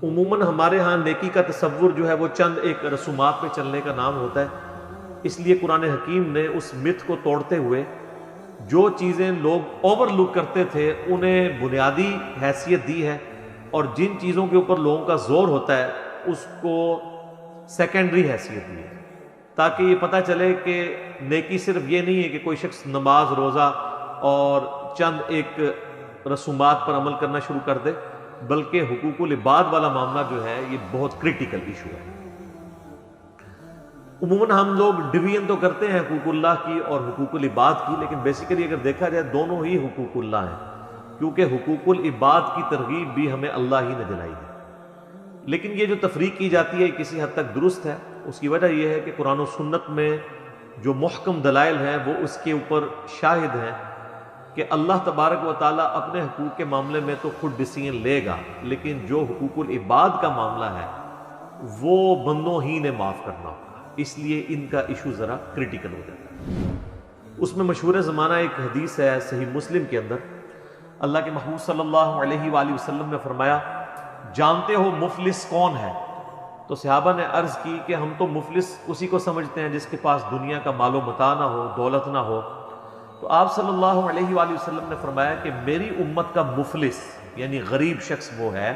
عموماً ہمارے ہاں نیکی کا تصور جو ہے وہ چند ایک رسومات پہ چلنے کا نام ہوتا ہے، اس لیے قرآن حکیم نے اس مت کو توڑتے ہوئے جو چیزیں لوگ اوور لک کرتے تھے انہیں بنیادی حیثیت دی ہے، اور جن چیزوں کے اوپر لوگوں کا زور ہوتا ہے اس کو سیکنڈری حیثیت دی ہے، تاکہ یہ پتہ چلے کہ نیکی صرف یہ نہیں ہے کہ کوئی شخص نماز روزہ اور چند ایک رسومات پر عمل کرنا شروع کر دے، بلکہ حقوق العباد والا معاملہ جو ہے یہ بہت کریٹیکل ایشو ہے۔ عموماً ہم لوگ ڈویژن تو کرتے ہیں حقوق اللہ کی اور حقوق العباد کی، لیکن بیسیکلی اگر دیکھا جائے دونوں ہی حقوق اللہ ہیں، کیونکہ حقوق العباد کی ترغیب بھی ہمیں اللہ ہی نے دلائی ہے۔ لیکن یہ جو تفریق کی جاتی ہے کسی حد تک درست ہے، اس کی وجہ یہ ہے کہ قرآن و سنت میں جو محکم دلائل ہیں وہ اس کے اوپر شاہد ہیں کہ اللہ تبارک و تعالیٰ اپنے حقوق کے معاملے میں تو خود ڈیسیژن لے گا، لیکن جو حقوق العباد کا معاملہ ہے وہ بندوں ہی نے معاف کرنا ہوگا، اس لیے ان کا ایشو ذرا کریٹیکل ہو جاتا ہے۔ اس میں مشہور زمانہ ایک حدیث ہے صحیح مسلم کے اندر، اللہ کے محبوب صلی اللہ علیہ وآلہ وسلم نے فرمایا، جانتے ہو مفلس کون ہے؟ تو صحابہ نے عرض کی کہ ہم تو مفلس اسی کو سمجھتے ہیں جس کے پاس دنیا کا مال و متاع نہ ہو، دولت نہ ہو۔ تو آپ صلی اللہ علیہ وآلہ وسلم نے فرمایا کہ میری امت کا مفلس یعنی غریب شخص وہ ہے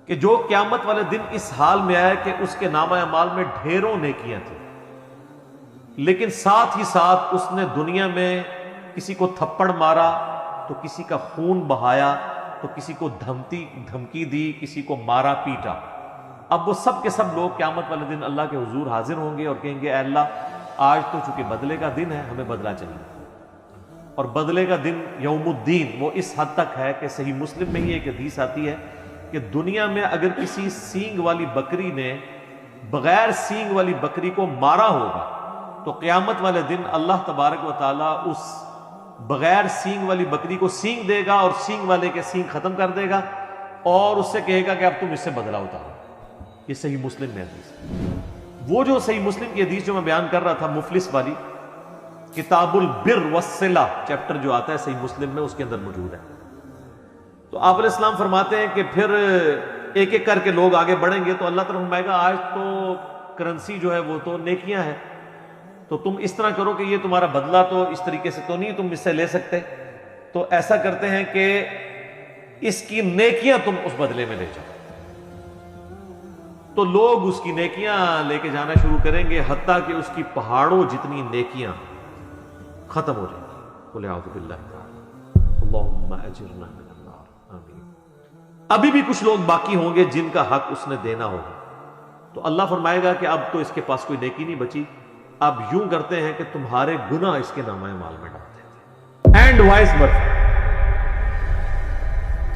کہ جو قیامت والے دن اس حال میں آیا کہ اس کے نامہ اعمال میں ڈھیروں نیکیاں تھیں، لیکن ساتھ ہی ساتھ اس نے دنیا میں کسی کو تھپڑ مارا تو کسی کا خون بہایا، تو کسی کو دھمکی دی، کسی کو مارا پیٹا۔ اب وہ سب کے سب لوگ قیامت والے دن اللہ کے حضور حاضر ہوں گے اور کہیں گے اے اللہ آج تو چونکہ بدلے کا دن ہے ہمیں بدلہ چاہیے، اور بدلے کا دن یوم الدین وہ اس حد تک ہے کہ صحیح مسلم میں ہی ایک حدیث آتی ہے کہ دنیا میں اگر کسی سینگ والی بکری نے بغیر سینگ والی بکری کو مارا ہوگا تو قیامت والے دن اللہ تبارک و تعالیٰ اس بغیر سینگ والی بکری کو سینگ دے گا اور سینگ والے کے سینگ ختم کر دے گا، اور اس سے کہے گا کہ اب تم اس سے بدلہ اتارو۔ یہ صحیح مسلم میں حدیث ہے۔ وہ جو صحیح مسلم کی حدیث جو میں بیان کر رہا تھا مفلس والی، کتاب البر والصلہ چیپٹر جو آتا ہے صحیح مسلم میں اس کے اندر موجود ہے۔ تو آپ علیہ السلام فرماتے ہیں کہ پھر ایک ایک کر کے لوگ آگے بڑھیں گے تو اللہ تعالیٰ فرمائے گا آج تو کرنسی جو ہے وہ تو نیکیاں ہیں، تو تم اس طرح کرو کہ یہ تمہارا بدلہ تو اس طریقے سے تو نہیں تم اس سے لے سکتے، تو ایسا کرتے ہیں کہ اس کی نیکیاں تم اس بدلے میں لے جاؤ۔ تو لوگ اس کی نیکیاں لے کے جانا شروع کریں گے حتیٰ کہ اس کی پہاڑوں جتنی نیکیاں ختم ہو جائیں گی۔ قل اعوذ باللہ اللہم اجرنا من النار آمین۔ ابھی بھی کچھ لوگ باقی ہوں گے جن کا حق اس نے دینا ہوگا، تو اللہ فرمائے گا کہ اب تو اس کے پاس کوئی نیکی نہیں بچی، اب یوں کرتے ہیں کہ تمہارے گناہ اس کے نامہ اعمال میں ڈالتے ہیں، اینڈ وائس ورسا،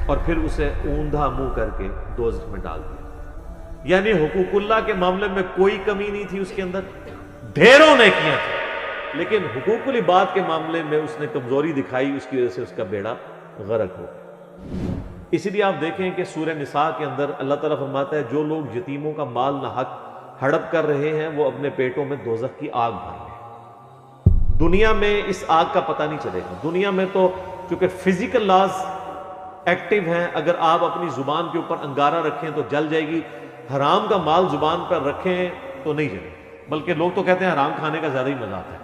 اور پھر اسے اوندھا منہ کر کے دوزخ میں ڈال دیا۔ یعنی حقوق اللہ کے معاملے میں کوئی کمی نہیں تھی اس کے اندر، ڈھیروں نیکیاں تھیں، لیکن حقوق العباد کے معاملے میں اس نے کمزوری دکھائی، اس کی وجہ سے اس کا بیڑا غرق ہو گیا۔ اسی لیے آپ دیکھیں کہ سورہ نساء کے اندر اللہ تعالیٰ فرماتا ہے جو لوگ یتیموں کا مال نہ حق ہڑپ کر رہے ہیں وہ اپنے پیٹوں میں دوزخ کی آگ بھر رہے ہیں۔ دنیا میں اس آگ کا پتہ نہیں چلے گا، دنیا میں تو چونکہ فزیکل لاز ایکٹیو ہیں، اگر آپ اپنی زبان کے اوپر انگارہ رکھیں تو جل جائے گی، حرام کا مال زبان پر رکھیں تو نہیں جلے، بلکہ لوگ تو کہتے ہیں حرام کھانے کا زیادہ ہی مزہ آتا ہے۔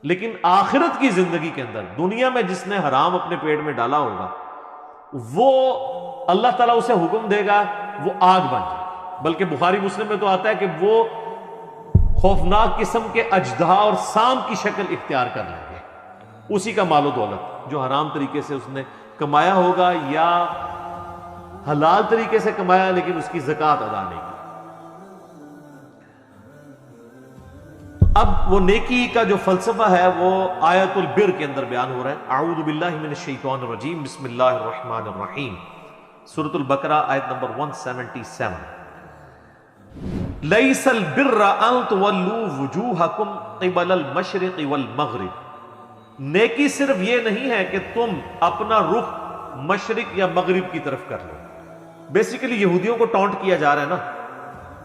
لیکن آخرت کی زندگی کے اندر دنیا میں جس نے حرام اپنے پیٹ میں ڈالا ہوگا وہ اللہ تعالیٰ اسے حکم دے گا وہ آگ بن جائے، بلکہ بخاری مسلم میں تو آتا ہے کہ وہ خوفناک قسم کے اژدہا اور سانپ کی شکل اختیار کر لیں گے، اسی کا مال و دولت جو حرام طریقے سے اس نے کمایا ہوگا یا حلال طریقے سے کمایا لیکن اس کی زکوٰۃ ادا نہیں کی۔ اب وہ نیکی کا جو فلسفہ ہے وہ آیت البر کے اندر بیان ہو رہا ہے۔ اعوذ باللہ من الشیطان الرجیم، بسم اللہ الرحمن الرحیم، سورۃ البقرہ آیت نمبر 177۔ لیس البر ان تولوا وجوہکم قبل المشرق والمغرب، نیکی صرف یہ نہیں ہے کہ تم اپنا رخ مشرق یا مغرب کی طرف کر لو۔ بیسیکلی یہودیوں کو ٹونٹ کیا جا رہا ہے نا،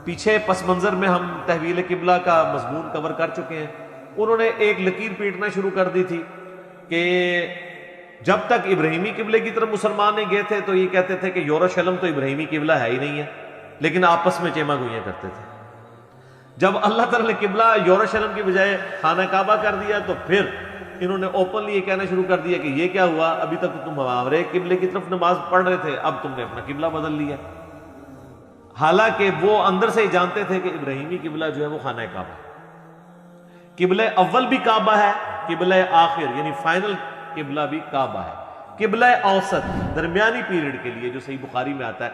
پیچھے پس منظر میں ہم تحویل قبلہ کا مضمون کور کر چکے ہیں، انہوں نے ایک لکیر پیٹنا شروع کر دی تھی کہ جب تک ابراہیمی قبلے کی طرف مسلمان نہیں گئے تھے تو یہ کہتے تھے کہ یروشلم تو ابراہیمی قبلہ ہے ہی نہیں ہے، لیکن آپس میں چیما گوئیاں کرتے تھے۔ جب اللہ تعالیٰ نے قبلہ یروشلم کی بجائے خانہ کعبہ کر دیا تو پھر انہوں نے اوپنلی یہ کہنا شروع کر دیا کہ یہ کیا ہوا، ابھی تک تو تم ہمارے قبلے کی طرف نماز پڑھ رہے تھے، اب تم نے اپنا قبلہ بدل لیا۔ حالانکہ وہ اندر سے ہی جانتے تھے کہ ابراہیمی قبلہ جو ہے وہ خانہ کعبہ ہے۔ قبلہ اول بھی کعبہ ہے، قبلہ آخر یعنی فائنل قبلہ بھی کعبہ ہے۔ قبلہ اوسط درمیانی پیریڈ کے لیے جو صحیح بخاری میں آتا ہے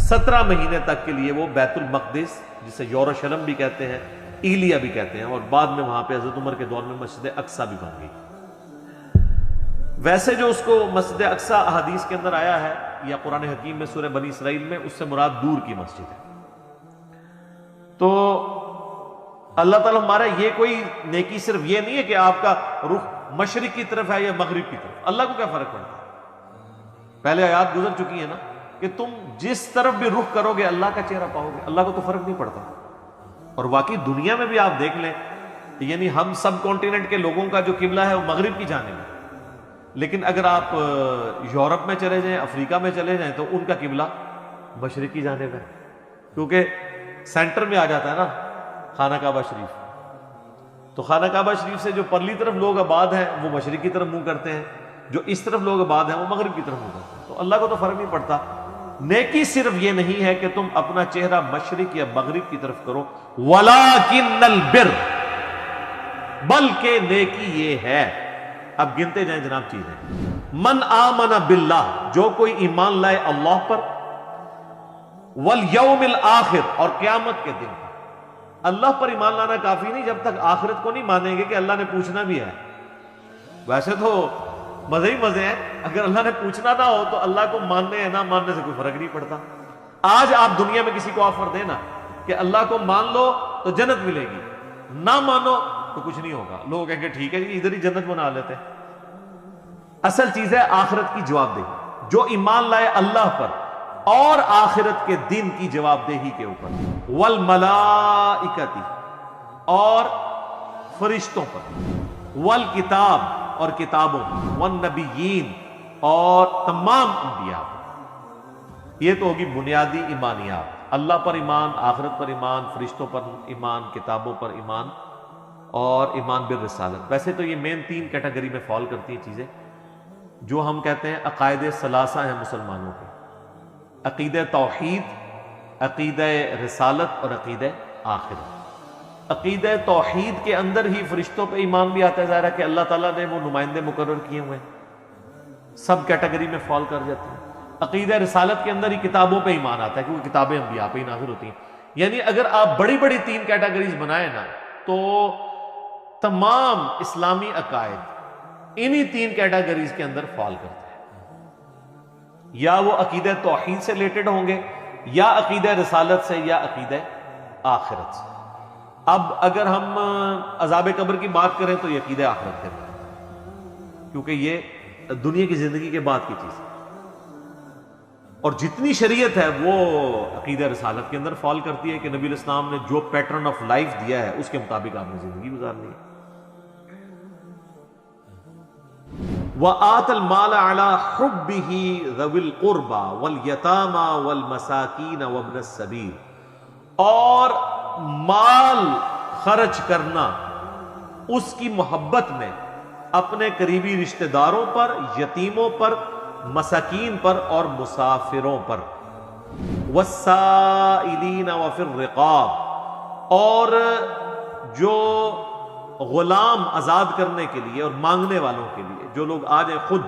17 مہینے تک کے لیے وہ بیت المقدس جسے یروشلم بھی کہتے ہیں، ایلیا بھی کہتے ہیں، اور بعد میں وہاں پہ حضرت عمر کے دور میں مسجد اقصیٰ بھی بن گئی۔ ویسے جو اس کو مسجد اقصیٰ احادیث کے اندر آیا ہے یا قرآن حکیم میں سورہ بنی اسرائیل میں، اس سے مراد دور کی مسجد ہے۔ تو اللہ تعالیٰ ہمارا یہ کوئی نیکی صرف یہ نہیں ہے کہ آپ کا رخ مشرق کی طرف ہے یا مغرب کی طرف، اللہ کو کیا فرق پڑتا ہے؟ پہلے آیات گزر چکی ہے نا کہ تم جس طرف بھی رخ کرو گے اللہ کا چہرہ پاؤ گے، اللہ کو تو فرق نہیں پڑتا۔ اور واقعی دنیا میں بھی آپ دیکھ لیں، یعنی ہم سب کانٹیننٹ کے لوگوں کا جو قبلہ ہے وہ مغرب کی جانب ہے، لیکن اگر آپ یورپ میں چلے جائیں، افریقہ میں چلے جائیں تو ان کا قبلہ مشرق کی جانب ہے، کیونکہ سینٹر میں آ جاتا ہے نا خانہ کعبہ شریف۔ تو خانہ کعبہ شریف سے جو پرلی طرف لوگ آباد ہیں وہ مشرق کی طرف منہ کرتے ہیں، جو اس طرف لوگ آباد ہیں وہ مغرب کی طرف منہ کرتے ہیں۔ تو اللہ کو تو فرق نہیں پڑتا۔ نیکی صرف یہ نہیں ہے کہ تم اپنا چہرہ مشرق یا مغرب کی طرف کرو، وَلَٰكِنَّ الْبِرَّ، بلکہ نیکی یہ ہے، اب گنتے جائیں جناب چیزیں، من آمن باللہ، جو کوئی ایمان لائے اللہ پر، والیوم الآخر، اور قیامت کے دن پر۔ اللہ پر ایمان لانا کافی نہیں جب تک آخرت کو نہیں مانیں گے کہ اللہ نے پوچھنا بھی ہے۔ ویسے تو مزے ہی مزے ہیں، اگر اللہ نے پوچھنا نہ ہو تو اللہ کو ماننے یا نہ ماننے سے کوئی فرق نہیں پڑتا۔ آج آپ دنیا میں کسی کو آفر دینا کہ اللہ کو مان لو تو جنت ملے گی، نہ مانو تو کچھ نہیں ہوگا، لوگ کہیں گے ٹھیک ہے جی ادھر ہی جنت بنا لیتے ہیں۔ اصل چیز ہے آخرت کی جواب دہی، جو ایمان لائے اللہ پر اور آخرت کے دن کی جواب دہی کے اوپر، والملائکتی، اور فرشتوں پر، والکتاب، اور کتابوں، والنبیین، اور تمام انبیاء پر۔ یہ تو ہوگی بنیادی ایمانیات، اللہ پر ایمان، آخرت پر ایمان، فرشتوں پر ایمان، کتابوں پر ایمان، اور ایمان بالرسالت۔ ویسے تو یہ مین 3 کیٹیگری میں فال کرتی ہیں چیزیں جو ہم کہتے ہیں عقائد ثلاثہ ہیں مسلمانوں کے: عقیدہ توحید، عقیدہ رسالت، اور عقیدہ آخرت۔ عقیدہ توحید کے اندر ہی فرشتوں پہ ایمان بھی آتا ہے، ظاہر ہے کہ اللہ تعالیٰ نے وہ نمائندے مقرر کیے ہوئے ہیں، سب کیٹیگری میں فال کر جاتے ہیں۔ عقیدہ رسالت کے اندر ہی کتابوں پہ ایمان آتا ہے کیونکہ کتابیں انبیاء پہ ہی نازل ہوتی ہیں۔ یعنی اگر آپ بڑی بڑی 3 کیٹیگریز بنائیں نا تو تمام اسلامی عقائد انہی 3 کیٹیگریز کے اندر فال کرتے ہیں، یا وہ عقیدہ توحید سے ریلیٹڈ ہوں گے، یا عقیدہ رسالت سے، یا عقیدہ آخرت سے۔ اب اگر ہم عذاب قبر کی بات کریں تو یہ عقیدہ آخرت کے اندر، کیونکہ یہ دنیا کی زندگی کے بعد کی چیز ہے، اور جتنی شریعت ہے وہ عقیدہ رسالت کے اندر فال کرتی ہے کہ نبی علیہ السلام نے جو پیٹرن آف لائف دیا ہے اس کے مطابق آپ نے زندگی گزارنی ہے۔ وَآتَ الْمَالَ عَلَى حُبِّهِ ذَوِي الْقُرْبَى وَالْيَتَامَى وَالْمَسَاكِينَ وَابْنَ السَّبِيلِ، اور مال خرچ کرنا اس کی محبت میں اپنے قریبی رشتہ داروں پر، یتیموں پر، مساکین پر، اور مسافروں پر، والسائلین وفی الرقاب، اور جو غلام آزاد کرنے کے لیے اور مانگنے والوں کے لیے، جو لوگ آ جائیں خود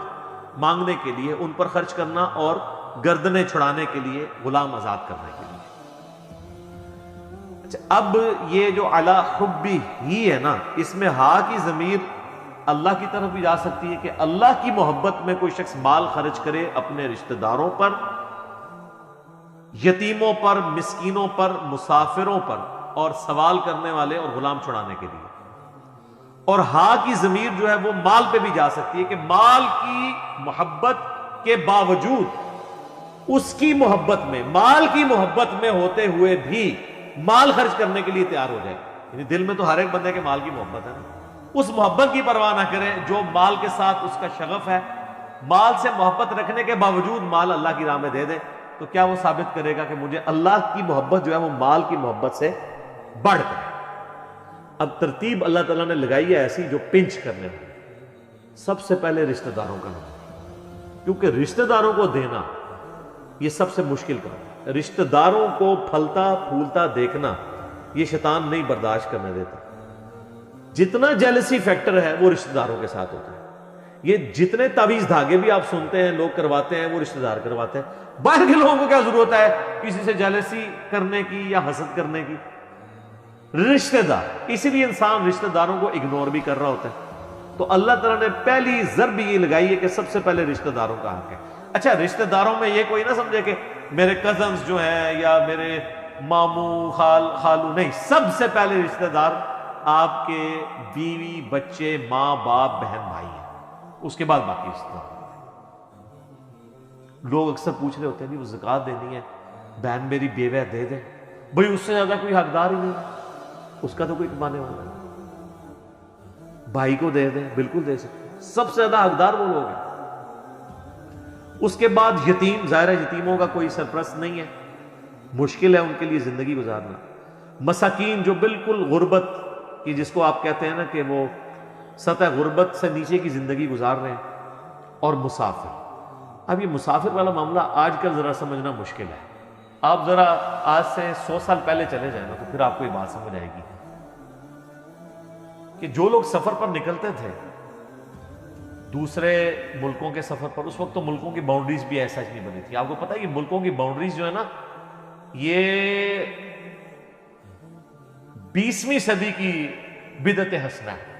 مانگنے کے لیے ان پر خرچ کرنا، اور گردنیں چھڑانے کے لیے، غلام آزاد کرنے کے لیے۔ اچھا، اب یہ جو علی حبی ہی ہے نا، اس میں ہا کی ضمیر اللہ کی طرف بھی جا سکتی ہے کہ اللہ کی محبت میں کوئی شخص مال خرچ کرے اپنے رشتہ داروں پر، یتیموں پر، مسکینوں پر، مسافروں پر، اور سوال کرنے والے اور غلام چھڑانے کے لیے۔ اور ہا کی ضمیر جو ہے وہ مال پہ بھی جا سکتی ہے کہ مال کی محبت کے باوجود اس کی محبت میں، مال کی محبت میں ہوتے ہوئے بھی مال خرچ کرنے کے لیے تیار ہو جائے۔ یعنی دل میں تو ہر ایک بندے کے مال کی محبت ہے نا، اس محبت کی پرواہ نہ کرے جو مال کے ساتھ اس کا شغف ہے، مال سے محبت رکھنے کے باوجود مال اللہ کی راہ میں دے دے، تو کیا وہ ثابت کرے گا کہ مجھے اللہ کی محبت جو ہے وہ مال کی محبت سے بڑھ کر؟ اب ترتیب اللہ تعالیٰ نے لگائی ہے ایسی جو پنچ کرنے میں، سب سے پہلے رشتہ داروں کا نام، کیونکہ رشتہ داروں کو دینا یہ سب سے مشکل کام ہے۔ رشتہ داروں کو پھلتا پھولتا دیکھنا یہ شیطان نہیں برداشت کرنے دیتا۔ جتنا جیلسی فیکٹر ہے وہ رشتہ داروں کے ساتھ ہوتا ہے۔ یہ جتنے تعویذ دھاگے بھی آپ سنتے ہیں لوگ کرواتے ہیں وہ رشتہ دار کرواتے ہیں۔ باہر کے لوگوں کو کیا ضرورت ہے کسی سے جیلسی کرنے کی یا حسد کرنے کی؟ رشتہ دار، اسی لیے انسان رشتہ داروں کو اگنور بھی کر رہا ہوتا ہے۔ تو اللہ تعالیٰ نے پہلی ضرب یہ لگائی ہے کہ سب سے پہلے رشتہ داروں کا حق ہے۔ اچھا، رشتہ داروں میں یہ کوئی نہ سمجھے کہ میرے کزنز جو ہیں یا میرے ماموں خالو، نہیں، سب سے پہلے رشتہ دار آپ کے بیوی بچے ماں باپ بہن بھائی ہیں، اس کے بعد باقی رشتہ دار۔ لوگ اکثر پوچھ رہے ہوتے ہیں وہ زکوٰۃ دینی ہے، بہن میری بیوہ دے دے، بھئی اس سے زیادہ کوئی حقدار ہی نہیں، اس کا تو کوئی کمانے والا نہیں، بھائی کو دے دیں، بالکل دے سکتے، سب سے زیادہ حقدار وہ لوگ ہیں۔ اس کے بعد یتیم، ظاہر ہے یتیموں کا کوئی سرپرست نہیں ہے، مشکل ہے ان کے لیے زندگی گزارنا۔ مساکین جو بالکل غربت کی، جس کو آپ کہتے ہیں نا کہ وہ سطح غربت سے نیچے کی زندگی گزار رہے ہیں، اور مسافر۔ اب یہ مسافر والا معاملہ آج کل ذرا سمجھنا مشکل ہے۔ آپ ذرا آج سے 100 سال پہلے چلے جائیں نا تو پھر آپ کو یہ بات سمجھ آئے گی کہ جو لوگ سفر پر نکلتے تھے دوسرے ملکوں کے سفر پر، اس وقت تو ملکوں کی باؤنڈریز بھی ایسا نہیں بنی تھی۔ آپ کو پتہ ہے یہ ملکوں کی باؤنڈریز جو ہے نا، یہ 20ویں صدی کی بدعت حسنہ ہے۔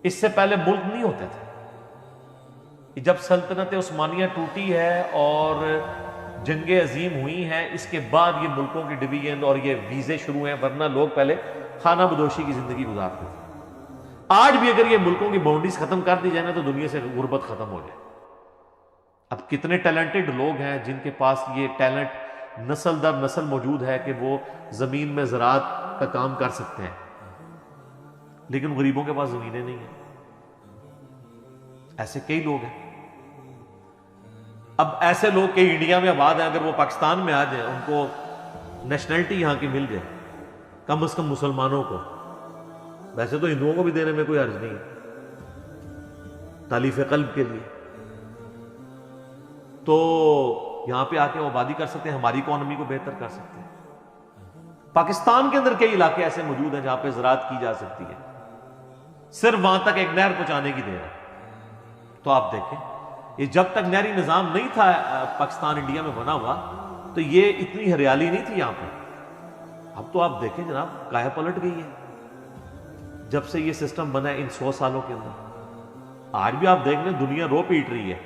اس سے پہلے ملک نہیں ہوتے تھے۔ جب سلطنت عثمانیہ ٹوٹی ہے اور جنگیں عظیم ہوئی ہیں، اس کے بعد یہ ملکوں کی ڈویژن اور یہ ویزے شروع ہیں، ورنہ لوگ پہلے خانہ بدوشی کی زندگی گزارتے تھے۔ آج بھی اگر یہ ملکوں کی باؤنڈریز ختم کر دی جائے نا تو دنیا سے غربت ختم ہو جائے۔ اب کتنے ٹیلنٹڈ لوگ ہیں جن کے پاس یہ ٹیلنٹ نسل در نسل موجود ہے کہ وہ زمین میں زراعت کا کام کر سکتے ہیں، لیکن غریبوں کے پاس زمینیں نہیں ہیں۔ ایسے کئی لوگ ہیں۔ اب ایسے لوگ کئی انڈیا میں آباد ہیں، اگر وہ پاکستان میں آ جائیں، ان کو نیشنلٹی یہاں کی مل جائے، کم از کم مسلمانوں کو، ویسے تو ہندوؤں کو بھی دینے میں کوئی حرج نہیں ہے تالیف قلب کے لیے، تو یہاں پہ آ کے وہ آبادی کر سکتے ہیں، ہماری اکانومی کو بہتر کر سکتے ہیں۔ پاکستان کے اندر کئی علاقے ایسے موجود ہیں جہاں پہ زراعت کی جا سکتی ہے، صرف وہاں تک ایک نہر پہنچانے کی دیر ہے۔ تو آپ دیکھیں یہ جب تک نہری نظام نہیں تھا پاکستان انڈیا میں بنا ہوا تو یہ اتنی ہریالی نہیں تھی یہاں پہ۔ اب تو آپ دیکھیں جناب کایا پلٹ گئی ہے جب سے یہ سسٹم بنا ہے ان 100 سالوں کے اندر۔ آج بھی آپ دیکھ لیں دنیا رو پیٹ رہی ہے۔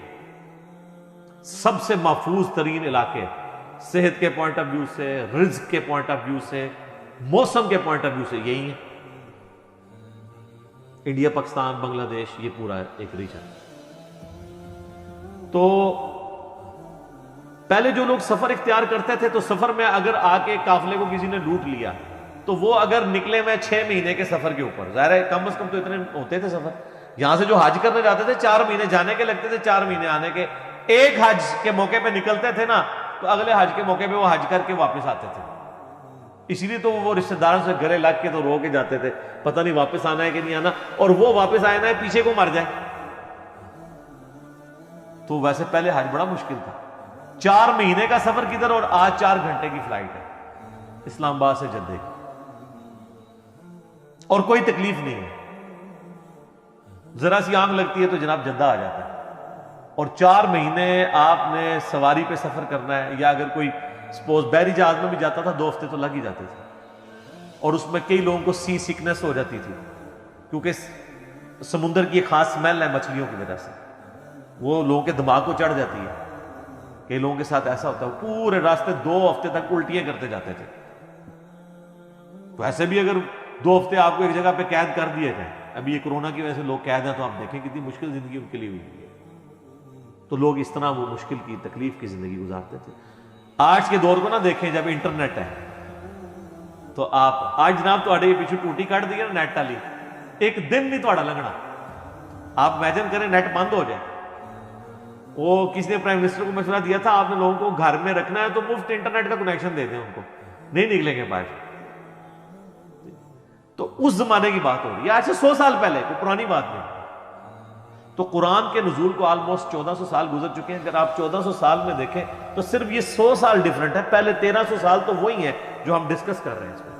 سب سے محفوظ ترین علاقے صحت کے پوائنٹ آف ویو سے، رزق کے پوائنٹ آف ویو سے، موسم کے پوائنٹ آف ویو سے یہی ہے۔ انڈیا، پاکستان، بنگلہ دیش، یہ پورا ایک ریجن۔ تو پہلے جو لوگ سفر اختیار کرتے تھے تو سفر میں اگر آ کے قافلے کو کسی نے لوٹ لیا تو وہ اگر نکلے میں 6 مہینے کے سفر کے اوپر، ظاہر ہے کم از کم تو اتنے ہوتے تھے سفر۔ یہاں سے جو حج کرنے جاتے تھے 4 مہینے جانے کے لگتے تھے، 4 مہینے آنے کے۔ ایک حج کے موقع پہ نکلتے تھے نا تو اگلے حج کے موقع پہ وہ حج کر کے واپس آتے تھے۔ اسی لیے تو وہ رشتہ داروں سے گلے لگ کے تو رو کے جاتے تھے، پتہ نہیں واپس آنا ہے کہ نہیں آنا، اور وہ واپس آئے نا پیچھے کو مر جائے۔ تو ویسے پہلے حج بڑا مشکل تھا۔ 4 مہینے کا سفر کدھر، اور آج 4 گھنٹے کی فلائٹ ہے اسلام آباد سے جدہ کی، اور کوئی تکلیف نہیں ہے۔ ذرا سی آنکھ لگتی ہے تو جناب جدہ آ جاتا ہے، اور 4 مہینے آپ نے سواری پہ سفر کرنا ہے، یا اگر کوئی سپوز بحری جہاز میں بھی جاتا تھا 2 ہفتے تو لگ ہی جاتے تھے، اور اس میں کئی لوگوں کو سی سکنس ہو جاتی تھی کیونکہ سمندر کی ایک خاص سمیل ہے مچھلیوں کی وجہ سے، وہ لوگوں کے دماغ کو چڑھ جاتی ہے۔ کئی لوگوں کے ساتھ ایسا ہوتا ہے پورے راستے 2 ہفتے تک الٹیاں کرتے جاتے تھے۔ تو ایسے بھی اگر 2 ہفتے آپ کو ایک جگہ پہ قید کر دیے جائیں، ابھی یہ کورونا کی وجہ سے لوگ قید ہیں تو آپ دیکھیں کتنی مشکل زندگی ان کے لیے ہوئی ہے۔ تو لوگ اس طرح وہ مشکل کی تکلیف کی زندگی گزارتے تھے۔ آج کے دور کو نہ دیکھیں جب انٹرنیٹ ہے، تو آپ آج جناب تھوڑے پیچھے ٹوٹی کٹ دی نا نیٹ والی، ایک دن نہیں تھوڑا لگنا. آپ امیجن کریں نیٹ بند ہو جائے. وہ کسی نے پرائم منسٹر کو مشورہ دیا تھا آپ نے لوگوں کو گھر میں رکھنا ہے تو مفت انٹرنیٹ کا کنیکشن دے دیں ان کو، نہیں نکلیں گے باہر. تو اس زمانے کی بات ہو رہی ہے، آج سے 100 سال پہلے، کوئی پرانی بات نہیں. تو قرآن کے نزول کو آلموسٹ 1400 سال گزر چکے ہیں. اگر آپ 1400 سال میں دیکھیں تو صرف یہ 100 سال ڈیفرنٹ ہے. پہلے 1300 سال تو وہی ہیں جو ہم ڈسکس کر رہے ہیں اس میں.